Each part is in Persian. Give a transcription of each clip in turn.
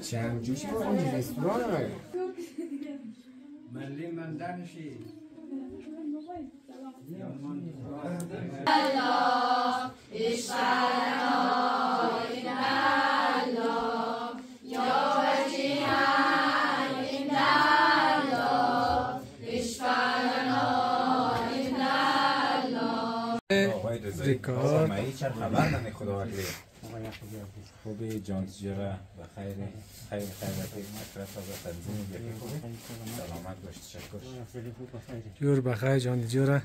چند جوشی با اونجا رستوران مگه ملی من دانشی الله ریکارد مایی چه خبر نمی خدا وکیلی خوبی جان تجاره و خیر اکرت و تنظیم سلامت باش تشکر جور بخیر جان تجاره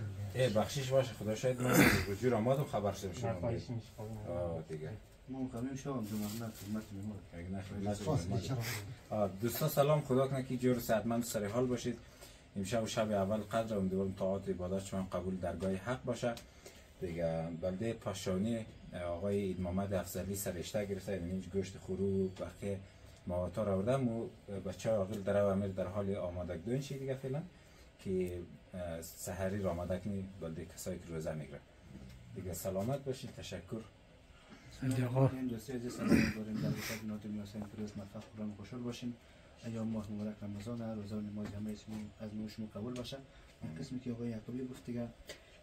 بخشش باشه خدا شاید من رجوع آمد و خبر شدم شما دیگه دوستان سلام خدا کنه که جور صحتمند سر حال باشید امشب و شب اول قدر امیدوارم طاعات عبادت شما قبول درگاه حق باشه دیگه بلده پاشانی آقای اید محمد افضلی سرشته گرفته این گوشت خورو بقیه مواد را آوردم و بچه ها عاقل در امیر در حال آماده دون شید دیگه فعلا که سحری را آماده کنی بلده کسایی که روزه میگیرن دیگه سلامت باشید تشکر آقا خوشحال باشین ایام ماه مبارک رمضان روزه و نماز همه از نوشمون قبول باشه قسمی که آقای یعقوبی گفت دیگه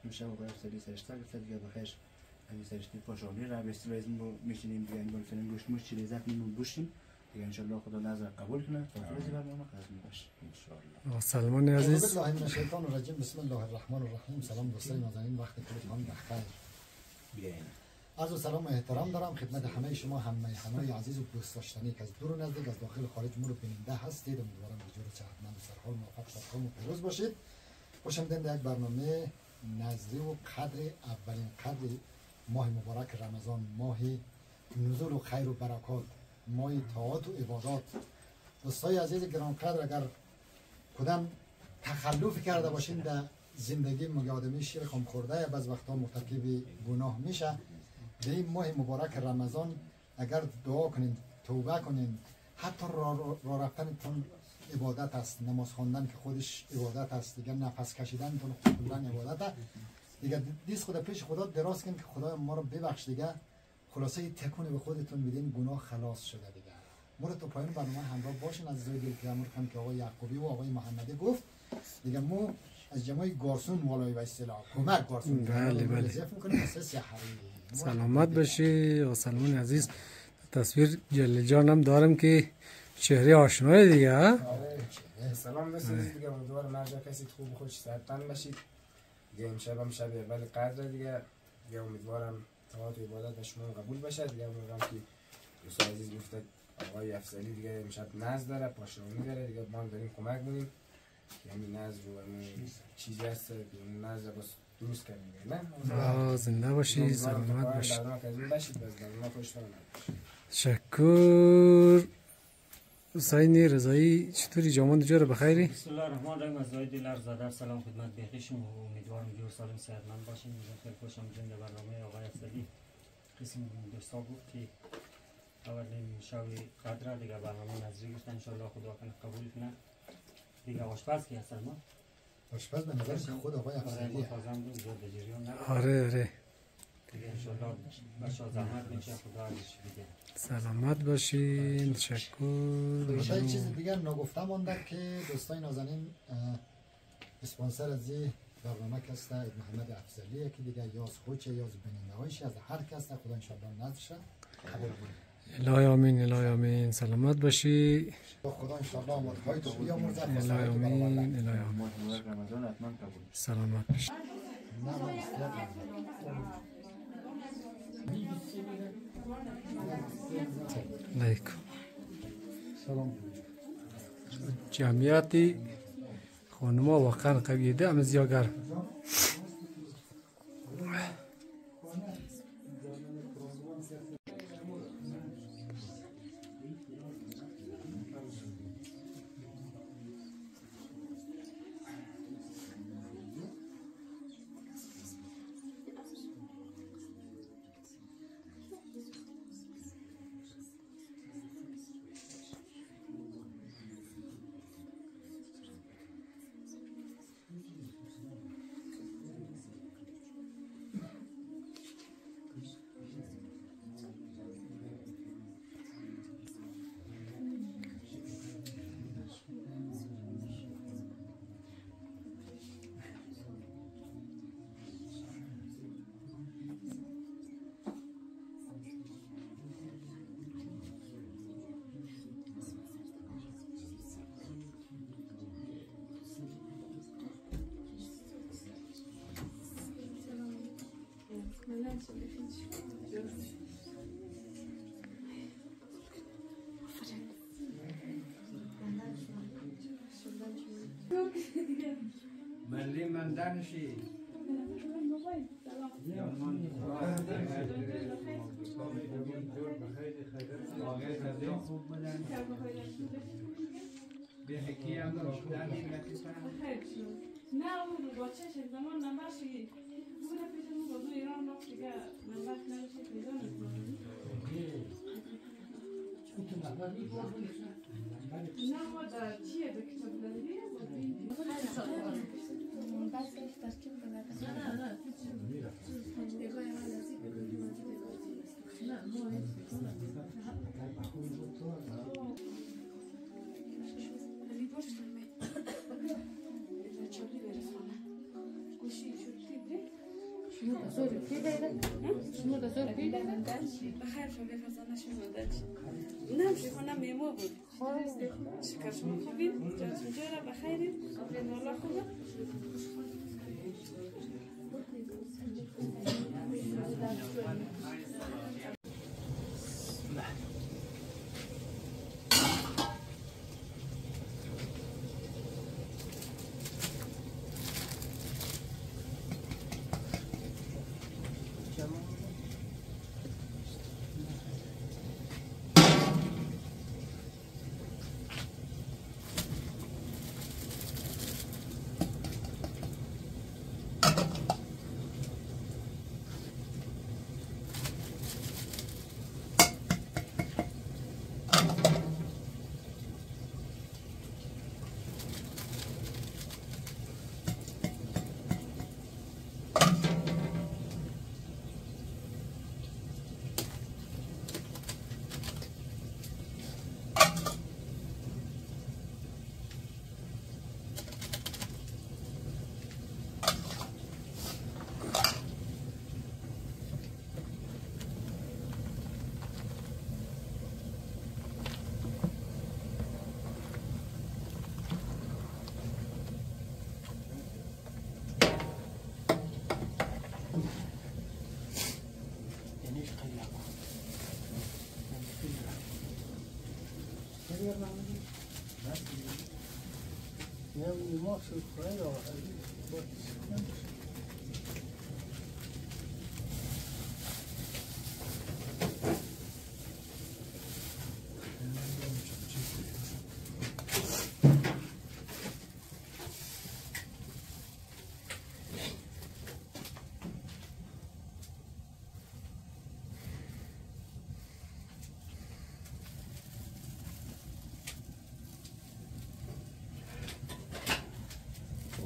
امشب آقای افضلی سرشته گرفته دیگه بخیر اگه سرشته پاشانی را به اصطلاح اسمو میشینیم دیگه این فیلم گوشت موش چیزی لذت میمون بوشیم دیگه ان شاء الله خدا نظر قبول کنه تا روزی برنامه قضیه باشه ان شاء الله. سلمان عزیز بالله من الشیطان الرجیم بسم الله الرحمن الرحیم. سلام دوستان نازنین وقت خودتون بخیر. بیاین عرض و سلام و احترام دارم خدمت همه شما همه عزیز و دوست داشتنی که از دور و نزدیک از داخل خارج ما رو بیننده هستید. امیدوارم به جور صحتمند و سرحال موفق سرکام و پیروز باشید. خوشامدید یک برنامه نظری و قدر اولین قدر ماه مبارک رمضان، ماه نزول و خیر و برکات، ماه طاعات و عبادات. دوستای عزیز گرانقدر اگر کدام تخلف کرده باشین در زندگی مگادمی شیر خام خورده یا بعض وقتا مرتکب گناه میشه. در این ماه مبارک رمضان اگر دعا کنین، توبه کنین، حتی راه رفتنتون عبادت است، نماز خواندن که خودش عبادت است، دیگه نفس کشیدنتون کلا عبادت است، دیگه دیس خدا پیش خدا دراز کن که خدا ما رو ببخش، دیگه خلاصه تکون به خودتون بدین گناه خلاص شده دیگه. ما رو تو پایین برنامه همراه باشین. از زوی دل که امر کنم که آقای یعقوبی و آقای محمدی گفت دیگه ما از جمعی گارسون والای و اصطلاح کمک گارسون بله میکنیم. سلامت باشی و سلمان عزیز. تصویر جل جانم دارم که چهره آشنای دیگه. سلام دوست عزیز دیگه امیدوارم مرجع کسی خوب خوش صحتمند باشید دیگه. امشب هم شب اول قدر دیگه امیدوارم طاعات و عبادت شما قبول باشه دیگه. امیدوارم که دوست عزیز گفته آقای افضلی دیگه امشب ناز داره، پاشانی داره دیگه، ما داریم کمک کنیم که همین ناز رو همین چیزی هست که ناز رو بس درست کنیم نه. زنده باشی، سلامت باشی. تشکر. حسین رضایی چطوری جامان جور بخیری؟ بسم الله الرحمن الرحیم. از زاید دل زاده سلام خدمت بخیشم و امیدوارم جور سالم صحتمند باشین. خیلی خوشم جنگ برنامه آقای افضلی قسم دوستا گفت که اولین شب قدر دیگه برنامه نظری گفتن ان شاء الله خدا کنه قبول کنه دیگه. آشپز کی هستن؟ ما آشپز به نظر که خود آقای افضلی آره دیگه ان شاء الله بچه‌ها زحمت میشه خدا ازش بده. سلامت باشین. تشکر. یه چیز دیگر نگفته مونده که دوستای نازنین اسپانسر از این برنامه هست محمد افضلی که دیگه یاز خوچه یاز بنینه‌هایش از هر کس خدا ان شاء الله نذشه قبول کنه. الهی آمین الهی آمین. سلامت باشی. خدا ان شاء الله امورهای تو بیامرزه. الهی آمین الهی آمین. سلامت باشی. علیکم. جمعیتی خانما واقعا قویده هم زیاگر. ملی من دانشی بخی هم گفتن نه اون با چه زمان نمبرشی بوده پیش اون بازو ایران رفت دیگه نمبرش نمیشه پیدا نکنه نه ما در چیه به کتاب داری؟ شنو ده زور کی؟ بخیر شو بفرستن شما دادی. نه شما میمو بود. شکر شما خوبید؟ جا بخیرید؟ والله خوبه.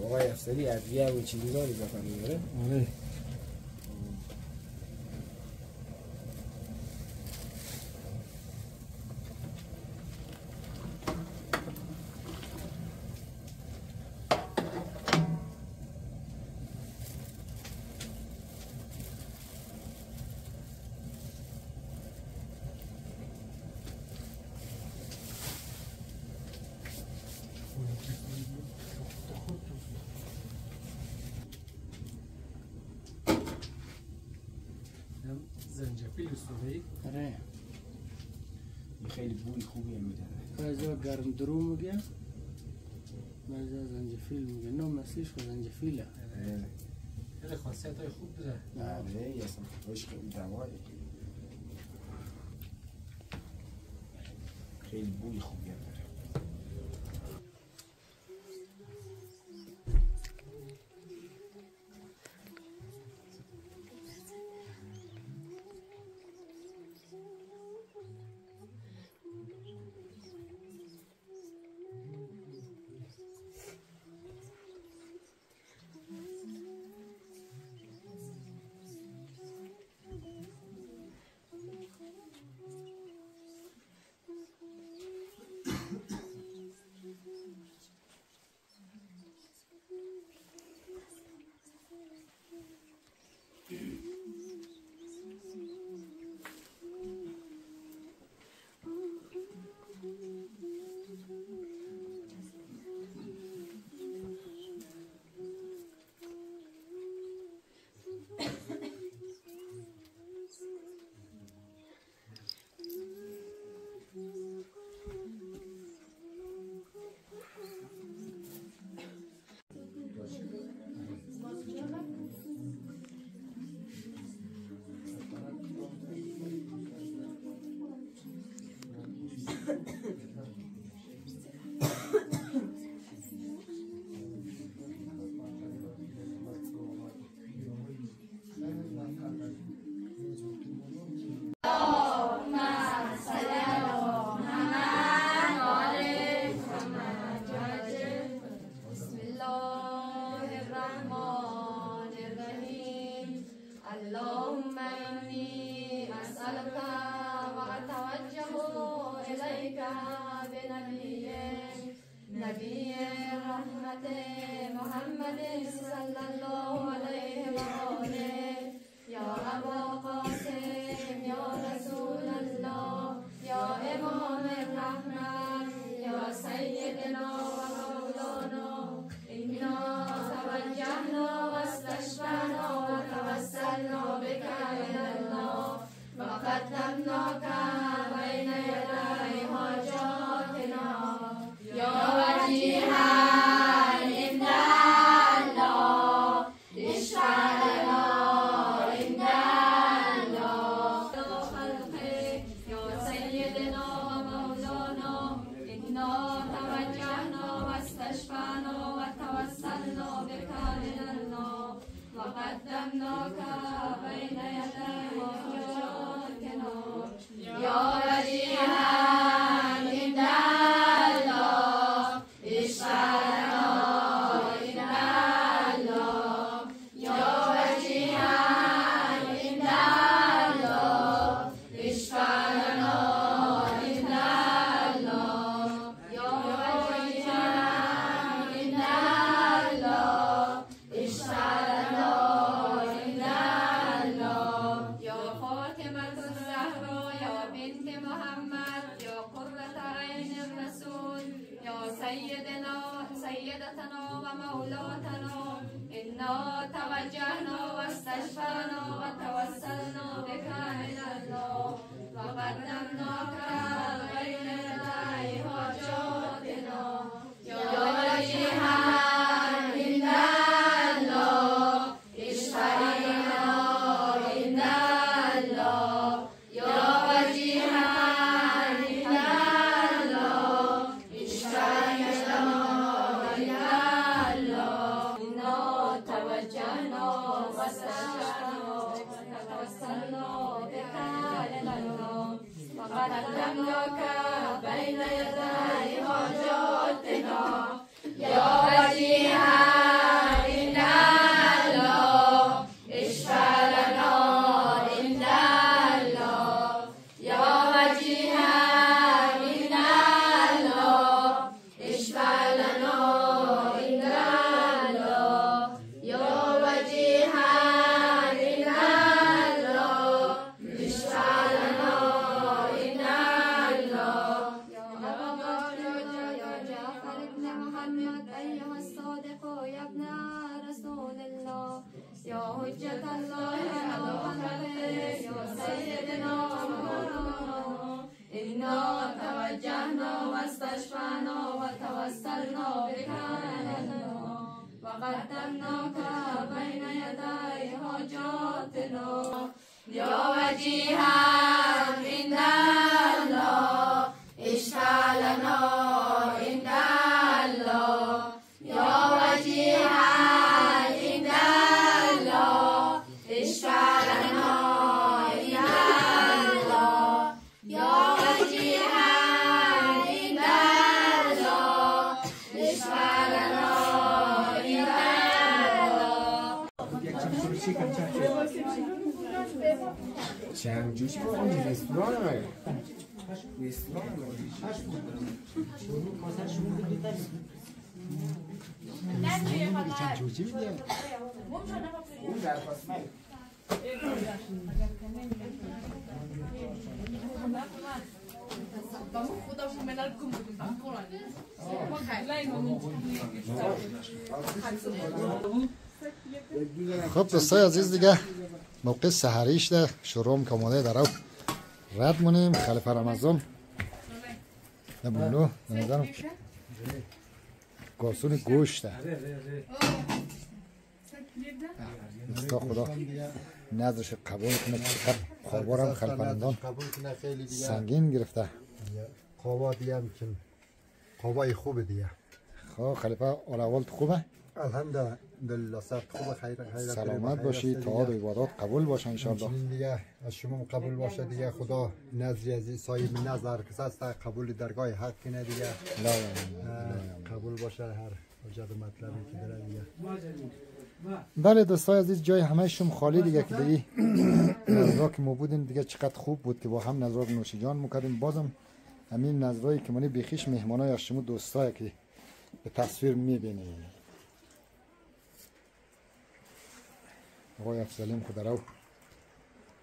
آقای افسری ادویه و چیزا اضافه می‌کنه. آره. زنجفیل استوایی؟ آره خیلی بوی خوبی هم میده. بعضا گرم درو میگه بعضا زنجفیل میگه نام اصلیش خود زنجفیله. خیلی خاصیت های خوب داره. آره یه اصلا خوش خیلی دوایی. خیلی بوی خوبی هم داره. لك وأتوجه إليك نبي الرحمة محمد صلى الله عليه وآله يا أبا قاسم يا رسول الله يا إمام الرحمة يا سيدنا ومولانا إنا توجهنا واستشفعنا وتوسلنا بك إلى الله وقدمناك بين يدي حاجاتنا يا وجيها عند الله اشفع لنا عند الله خلقه يا سيدنا ومولانا إنا توجهنا واستشفعنا وتوسلنا بك إلى الله وقدمناك بين يدي حاجاتنا يا وجيها عند الله اشفع لنا عند الله يا وجيها عند الله اشفع لنا عند الله يا وجيها عند الله اشفع لنا عند الله يا فاطمة الزهراء يا بنت محمد يا قرة عين الرسول يا سيدتنا ومولاتنا إنا توجهنا واستشفعنا وتوسلنا بك إلى الله وقدمناك بين يدي حاجاتنا يا وجيها عند الله اشفع لنا عند الله يا وجيها عند الله اشفع لنا عند الله إنا توجهنا واستشفعنا وتوسلنا بك إلى الله وقدمناك بين يدي حاجاتنا يا وجيها عند الله اشفع لنا عند الله يا وجيها عند الله اشفع لنا عند الله يا وجيها عند الله اشفع لنا عند الله يا أبا بكر يا جعفر بن محمد أيها الصادق يا ابن رسول الله يا حجة الله على خلقه يا سيدنا ومولانا إنا توجهنا واستشفعنا وتوسلنا بك إلى الله وقدمناك بين يدي حاجاتنا يا وجيها عند الله اشفع لنا عند الله يا وجيها عند الله اشفع لنا عند الله يا وجيها عند الله اشفع لنا عند الله چند جوش بخونی رستوران مگه رستوران چند جوجی میدیم اون درخواست مگه خب دوستای عزیز دیگه موقع سحریش ده شروع میکنه در او رد مونیم خلیفه رمضان نمونو نمیدانم گاسون گوشت ده استا خدا نظرش قبول کنه چقدر خوابارم خلیفه رمضان سنگین گرفته قوا دیگه هم که قوای خوبه دیگه خب خلیفه اول خوبه؟ الحمدلله سر خوبه خیر سلامت باشی تعاد و عبادات قبول باشه انشاءالله دیگه از شما قبول باشه دیگه خدا نظری از صاحب نظر کس است قبول درگاه حق کنه دیگه لا قبول باشه هر وجد مطلبی که داره دیگه بله دوستای عزیز جای همه شما خالی دیگه که دیگه نظرها که ما بودیم دیگه چقدر خوب بود که با هم نظرها رو نوشیجان میکردیم. بازم همین نظرهایی که منی بیخیش مهمانای از شما دوستایی که به تصویر میبینیم. آقای افضلیم خود رو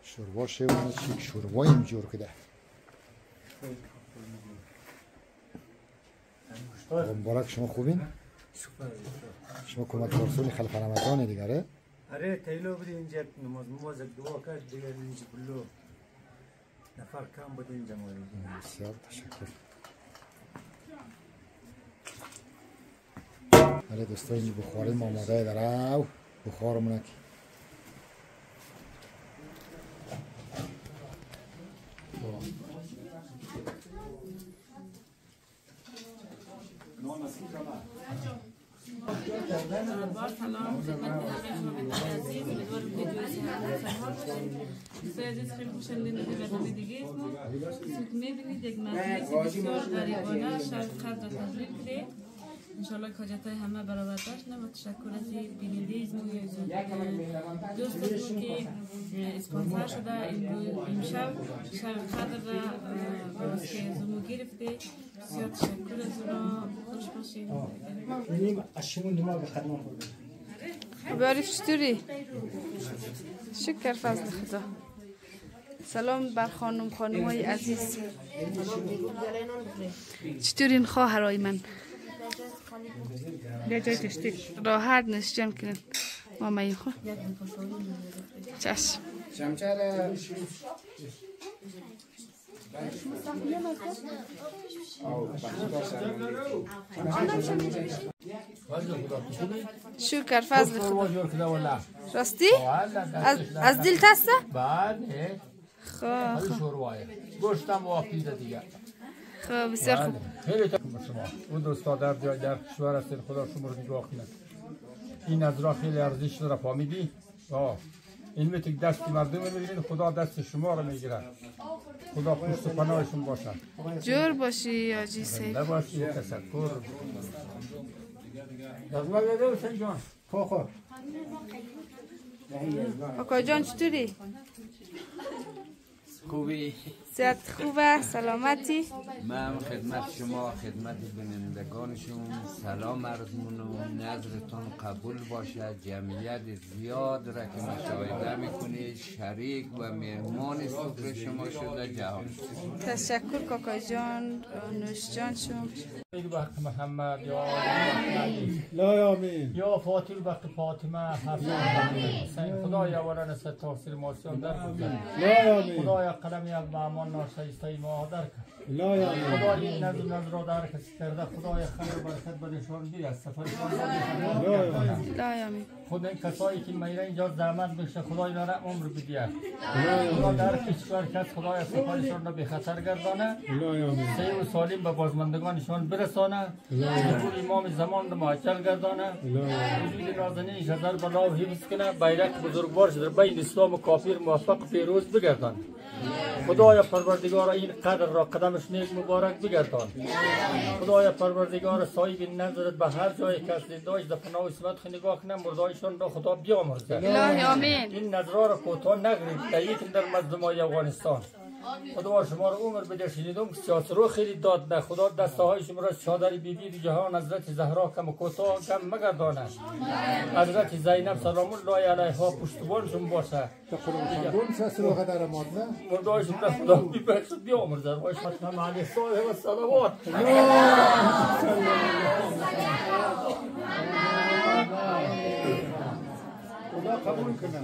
شوروا شیوانه چیک شورواییم جور کده. مبارک شما خوبین؟ شما کمک رسول خلف رمضان دیگره؟ آره تیلو بود اینجا نماز دعا کرد دیگه اینجا بلو نفر کم بود اینجا مورد. بسیار تشکر. آره دوستای اینجا بخاریم آماده داره بخارمونه که سلام خدمت عزیز امیدوارم که جوی صحت سلام باشید. دوستای عزیز خیلی خوشحالیم در برنامه دیگه است. ما میبینید یک مجلس بسیار غریبانه شب قدر تجلیل کرده. انشالله که حاجتای همه برابر داشت. و تشکر از بیننده دوستمون که اسپانسر شده امشب شب قدر را که زمو گرفته. بسیار تشکر از اونا. خوش باشید. خبری چطوری؟ شکر فضل خدا. سلام بر خانم‌های عزیز. چطورین خواهرای من؟ راحت نشجم کنن مامایی خود چشم شکر فضل خدا. راستی؟ از دل تسته؟ بله خواه گوشتم و پیزا دیگه. خب بسیار خوب. خیلی تشکر شما. اون دوستا در جای در کشور هستین خدا شما رو نگاه کنه. این نظرها خیلی ارزش داره فهمیدی؟ این میتونه دست مردم میگیرین خدا دست شما رو میگیره. خدا پشت و پناهشون باشه. جور باشی آجی سیف. نباشی تشکر. دزما بده حسین جان. خو آقا جان چطوری؟ خوبی؟ صحت خوبه؟ سلامتی؟ من خدمت شما خدمت بینندگانشون سلام عرض منم. نظرتون قبول باشه. جمعیت زیاد را که مشاهده میکنید شریک و مهمان سفره شما شده جهان. تشکر کاکا جان نوش جان شما. وقت محمد یا لا آمین یا فاطمه وقت فاطمه حسین خدای اولا نسبت تاثیر ماسیان در بزن. لا آمین خدای قلم یک به امان ناشایسته ما در کن. لا آمین خدای این نظر را در کسی کرده. خدای خیر و برکت به نشان گیری از سفرشان لا آمین. خود این کسایی که میره اینجا زحمت میشه خدای اینا را عمر بدهد. خدا در کشور کس خدای سفرشان را به خطر گردانه. صحیح و سالم به بازماندگانشان برسانه. امام زمان را معجل گردانه. وجود نازنین شذر بلا و حفظ کنه. بیرق بزرگوار در بین اسلام و کافر موفق پیروز بگردان. خدای پروردگار این قدر را قدمش نیک مبارک بگردان. خدای پروردگار صاحب نظرت به هر جای کس داشت در پناه و اسمت نگاه کنه. مردایشان را خدا بیامرزه. الهی آمین. این نظرها را کوتاه نگیرید. تایید در مظلومای افغانستان. خدا شما را عمر بده. شنیدم که سیاست رو خیلی داد نه. خدا دسته های شما را چادر بیبی جهان حضرت زهرا کم کوتاه کم مگردانه. حضرت زینب سلام الله علیها پشتیبانشون باشه. اون سسرو قدر ماد نه مردایشون را خدا بیبخشد بیامرزه. باش ختم علیه صالح و صلوات. خدا قبول کنه.